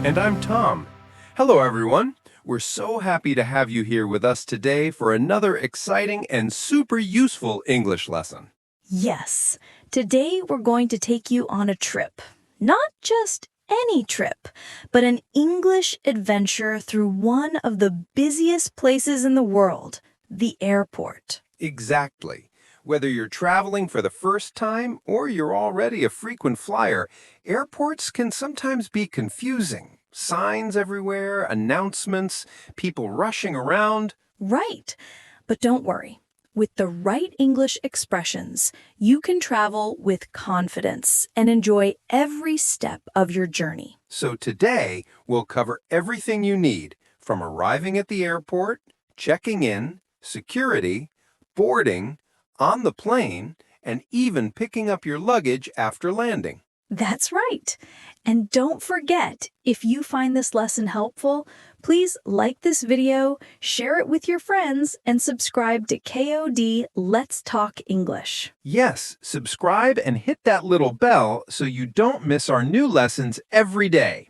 And I'm Tom. Hello, everyone. We're so happy to have you here with us today for another exciting and super useful English lesson. Yes, today we're going to take you on a trip. Not just any trip, but an English adventure through one of the busiest places in the world, the airport. Exactly. Whether you're traveling for the first time or you're already a frequent flyer, airports can sometimes be confusing. Signs everywhere, announcements, people rushing around. Right, but don't worry. With the right English expressions, you can travel with confidence and enjoy every step of your journey. So today, we'll cover everything you need, from arriving at the airport, checking in, security, boarding, on the plane, and even picking up your luggage after landing. That's right. And don't forget, if you find this lesson helpful, please like this video, share it with your friends, and subscribe to KOD Let's Talk English. Yes, subscribe and hit that little bell so you don't miss our new lessons every day.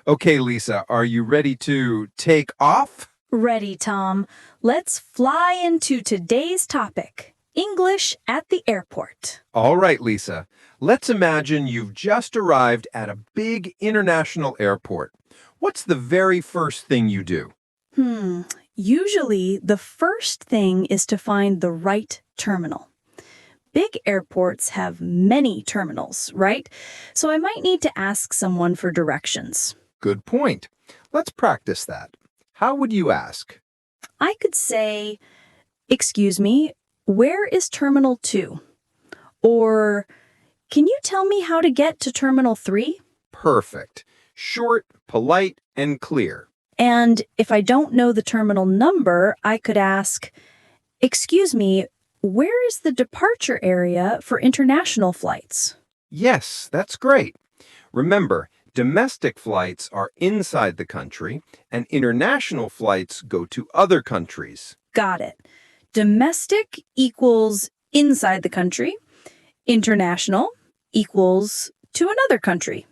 Okay, Lisa, are you ready to take off? Ready, Tom. Let's fly into today's topic. English at the airport. All right, Lisa. Let's imagine you've just arrived at a big international airport. What's the very first thing you do? Usually, the first thing is to find the right terminal. Big airports have many terminals, right? So I might need to ask someone for directions. Good point. Let's practice that. How would you ask? I could say, "Excuse me, where is Terminal 2?" Or, "Can you tell me how to get to Terminal 3?" Perfect. Short, polite, and clear. And if I don't know the terminal number, I could ask, "Excuse me, where is the departure area for international flights?" Yes, that's great. Remember, domestic flights are inside the country, and international flights go to other countries. Got it. Domestic equals inside the country. International equals to another country.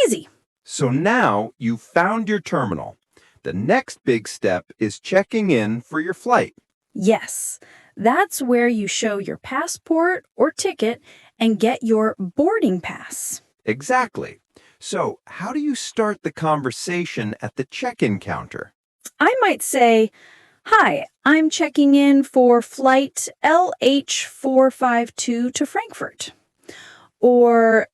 Easy. So now you've found your terminal. The next big step is checking in for your flight. Yes, that's where you show your passport or ticket and get your boarding pass. Exactly. So how do you start the conversation at the check-in counter? I might say, "Hi, I'm checking in for flight LH452 to Frankfurt." Or,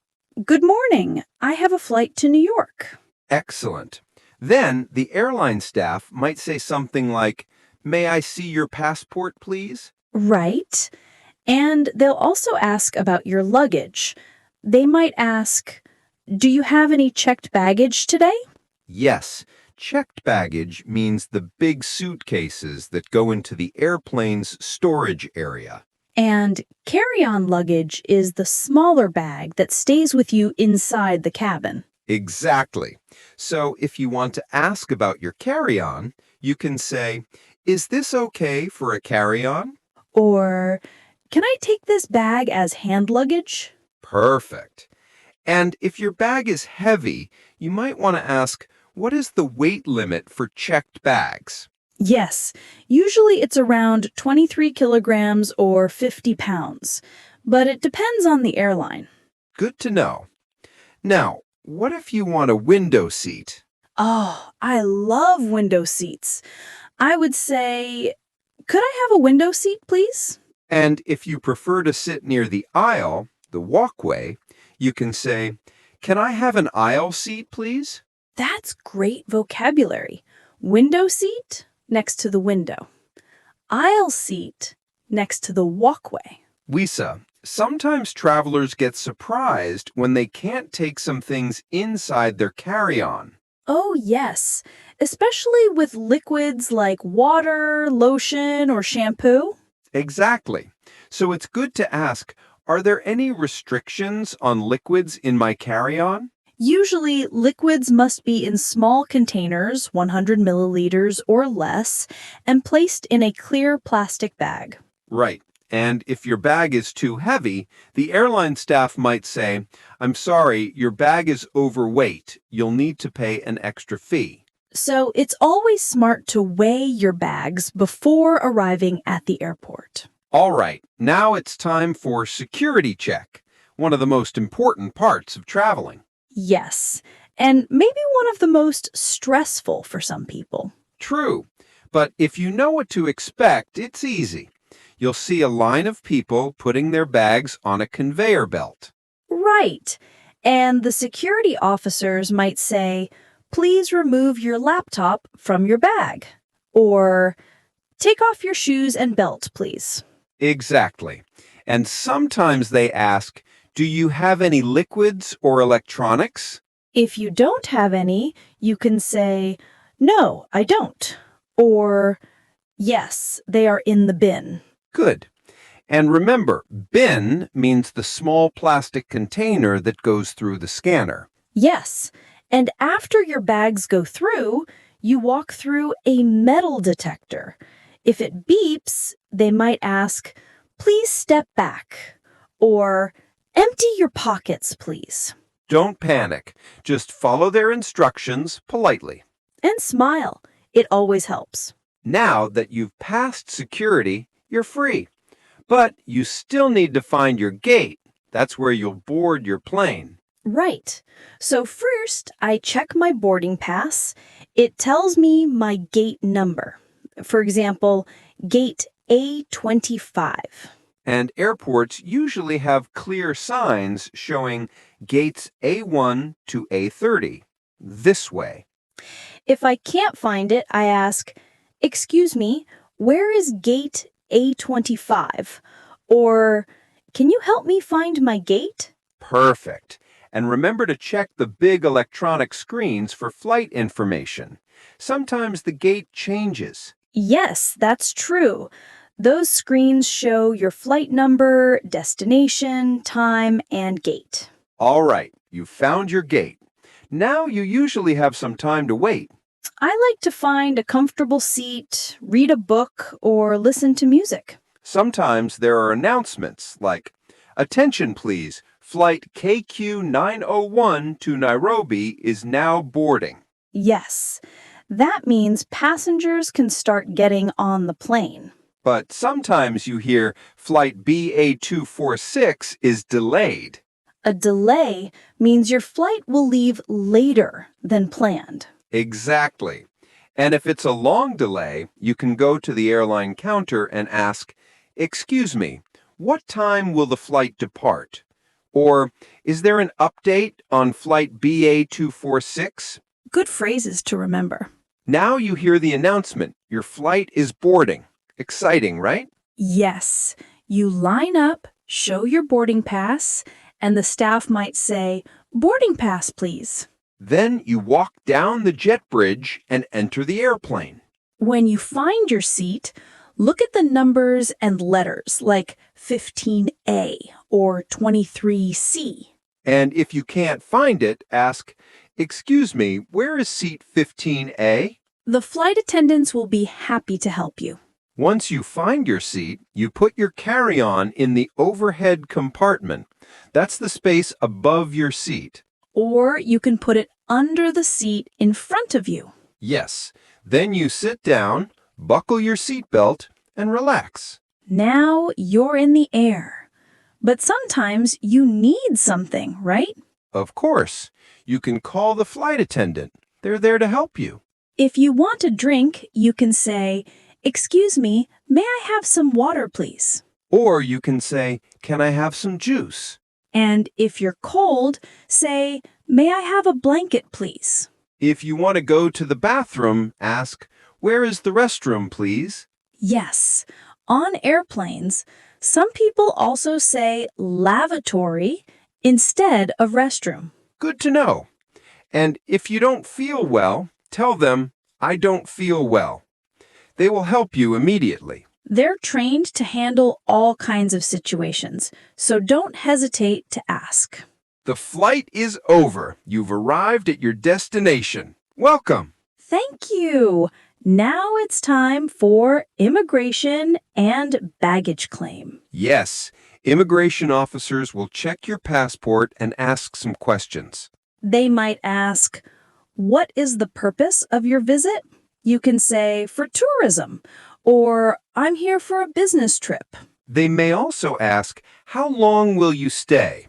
"Good morning, I have a flight to New York." Excellent. Then the airline staff might say something like, "May I see your passport, please?" Right. And they'll also ask about your luggage. They might ask, "Do you have any checked baggage today?" Yes, checked baggage means the big suitcases that go into the airplane's storage area. And carry-on luggage is the smaller bag that stays with you inside the cabin. Exactly. So if you want to ask about your carry-on, you can say, "Is this okay for a carry-on?" Or, "Can I take this bag as hand luggage?" Perfect. And if your bag is heavy, you might want to ask, "What is the weight limit for checked bags?" Yes, usually it's around 23 kilograms or 50 pounds, but it depends on the airline. Good to know. Now, what if you want a window seat? Oh, I love window seats. I would say, "Could I have a window seat, please?" And if you prefer to sit near the aisle, the walkway, you can say, "Can I have an aisle seat, please?" That's great vocabulary. Window seat next to the window. Aisle seat next to the walkway. Lisa, sometimes travelers get surprised when they can't take some things inside their carry-on. Oh, yes, especially with liquids like water, lotion, or shampoo. Exactly. So it's good to ask, are there any restrictions on liquids in my carry-on? Usually, liquids must be in small containers, 100 milliliters or less, and placed in a clear plastic bag. Right. And if your bag is too heavy, the airline staff might say, "I'm sorry, your bag is overweight. You'll need to pay an extra fee." So it's always smart to weigh your bags before arriving at the airport. All right, now it's time for security check, one of the most important parts of traveling. Yes, and maybe one of the most stressful for some people. True, but if you know what to expect, it's easy. You'll see a line of people putting their bags on a conveyor belt. Right. And the security officers might say, "Please remove your laptop from your bag." Or, "Take off your shoes and belt, please." Exactly. And sometimes they ask, "Do you have any liquids or electronics?" If you don't have any, you can say, "No, I don't." Or, "Yes, they are in the bin." Good. And remember, bin means the small plastic container that goes through the scanner. Yes, and after your bags go through, you walk through a metal detector. If it beeps, they might ask, "Please step back," or "Empty your pockets, please." Don't panic. Just follow their instructions politely. And smile. It always helps. Now that you've passed security, you're free. But you still need to find your gate. That's where you'll board your plane. Right. So first, I check my boarding pass. It tells me my gate number. For example, gate A25. And airports usually have clear signs showing gates A1 to A30. This way. If I can't find it, I ask, "Excuse me, where is gate A25?" Or, "Can you help me find my gate?" Perfect. And remember to check the big electronic screens for flight information. Sometimes the gate changes. Yes, that's true. Those screens show your flight number, destination, time, and gate. All right, you found your gate. Now you usually have some time to wait. I like to find a comfortable seat, read a book, or listen to music. Sometimes there are announcements like, "Attention please, flight KQ-901 to Nairobi is now boarding." Yes, that means passengers can start getting on the plane. But sometimes you hear flight BA246 is delayed. A delay means your flight will leave later than planned. Exactly. And if it's a long delay, you can go to the airline counter and ask, "Excuse me, what time will the flight depart?" Or, "Is there an update on flight BA246? Good phrases to remember. Now you hear the announcement, your flight is boarding. Exciting, right? Yes, you line up, show your boarding pass, and the staff might say, "Boarding pass, please." Then you walk down the jet bridge and enter the airplane. When you find your seat, look at the numbers and letters like 15A or 23C. And if you can't find it, ask, "Excuse me, where is seat 15A?" The flight attendants will be happy to help you. Once you find your seat, you put your carry-on in the overhead compartment. That's the space above your seat. Or you can put it under the seat in front of you. Yes. Then you sit down, buckle your seatbelt, and relax. Now you're in the air. But sometimes you need something, right? Of course. You can call the flight attendant. They're there to help you. If you want a drink, you can say, "Excuse me, may I have some water, please?" Or you can say, "Can I have some juice?" And if you're cold, say, "May I have a blanket, please?" If you want to go to the bathroom, ask, "Where is the restroom, please?" Yes, on airplanes, some people also say lavatory instead of restroom. Good to know. And if you don't feel well, tell them, "I don't feel well." They will help you immediately. They're trained to handle all kinds of situations, so don't hesitate to ask. The flight is over. You've arrived at your destination. Welcome. Thank you. Now it's time for immigration and baggage claim. Yes, immigration officers will check your passport and ask some questions. They might ask, what is the purpose of your visit? You can say, for tourism, or I'm here for a business trip. They may also ask, how long will you stay?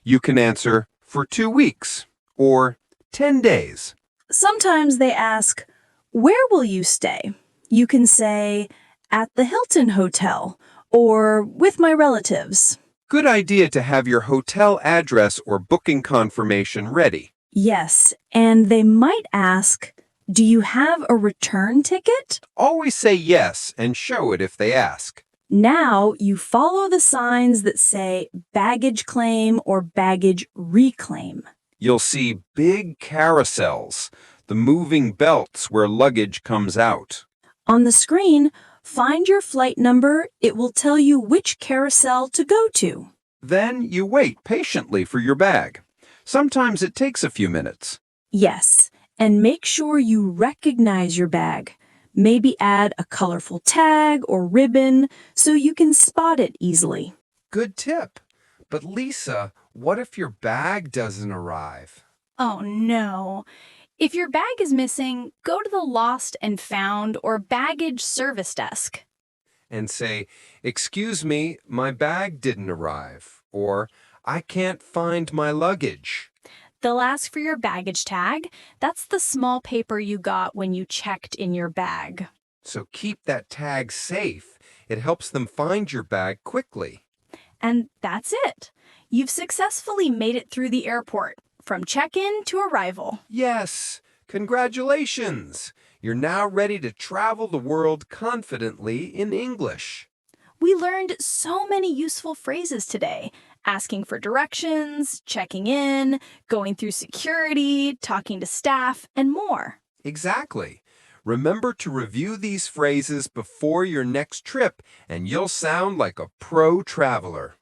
You can answer, for 2 weeks, or 10 days. Sometimes they ask, where will you stay? You can say, at the Hilton Hotel, or with my relatives. Good idea to have your hotel address or booking confirmation ready. Yes, and they might ask, do you have a return ticket? Always say yes and show it if they ask. Now you follow the signs that say baggage claim or baggage reclaim. You'll see big carousels, the moving belts where luggage comes out. On the screen, find your flight number. It will tell you which carousel to go to. Then you wait patiently for your bag. Sometimes it takes a few minutes. Yes, and make sure you recognize your bag. Maybe add a colorful tag or ribbon so you can spot it easily. Good tip. But Lisa, what if your bag doesn't arrive? Oh no. If your bag is missing, go to the Lost and Found or Baggage Service Desk. And say, excuse me, my bag didn't arrive. Or, I can't find my luggage. They'll ask for your baggage tag. That's the small paper you got when you checked in your bag. So keep that tag safe. It helps them find your bag quickly. And that's it. You've successfully made it through the airport, from check-in to arrival. Yes, congratulations! You're now ready to travel the world confidently in English. We learned so many useful phrases today. Asking for directions, checking in, going through security, talking to staff, and more. Exactly. Remember to review these phrases before your next trip, and you'll sound like a pro traveler.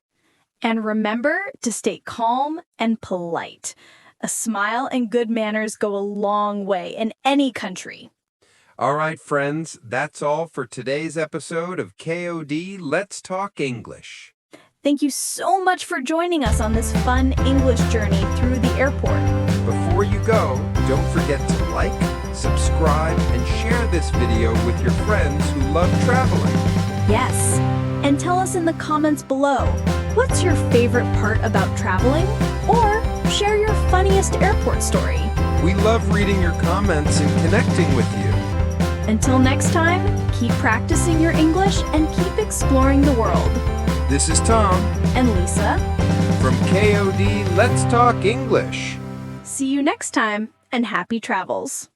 And remember to stay calm and polite. A smile and good manners go a long way in any country. All right, friends, that's all for today's episode of KOD Let's Talk English. Thank you so much for joining us on this fun English journey through the airport. Before you go, don't forget to like, subscribe, and share this video with your friends who love traveling. Yes, and tell us in the comments below, what's your favorite part about traveling? Or share your funniest airport story. We love reading your comments and connecting with you. Until next time, keep practicing your English and keep exploring the world. This is Tom And Lisa, from KOD Let's Talk English. see you next time and happy travels.